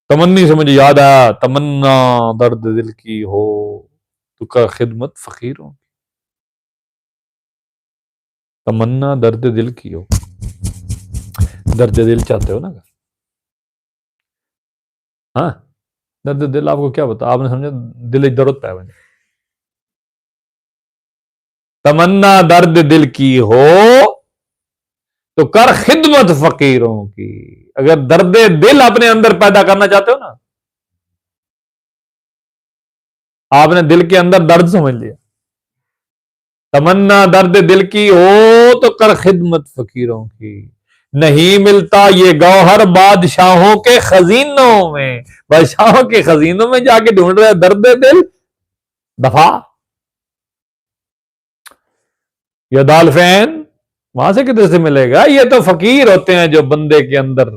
तमन्नी से मुझे याद आया, तमन्ना दर्द दिल की हो तो कर खिदमत फकीरों की। तमन्ना दर्द दिल की हो, दर्द दिल चाहते हो ना? हाँ, दर्द दिल आपको क्या बता, आपने समझा दिल दर्द पे बने। तमन्ना दर्द दिल की हो तो कर खिदमत फकीरों की। अगर दर्द दिल अपने अंदर पैदा करना चाहते हो ना, आपने दिल के अंदर दर्द समझ लिया, तमन्ना दर्द दिल की हो तो कर खिदमत फकीरों की। नहीं मिलता ये गौहर बादशाहों के खजीनों में, बादशाहों के खजीनों में जाके ढूंढ रहे दर्द दिल, दफा या दाल फैन, वहां से किधर से मिलेगा? ये तो फकीर होते हैं जो बंदे के अंदर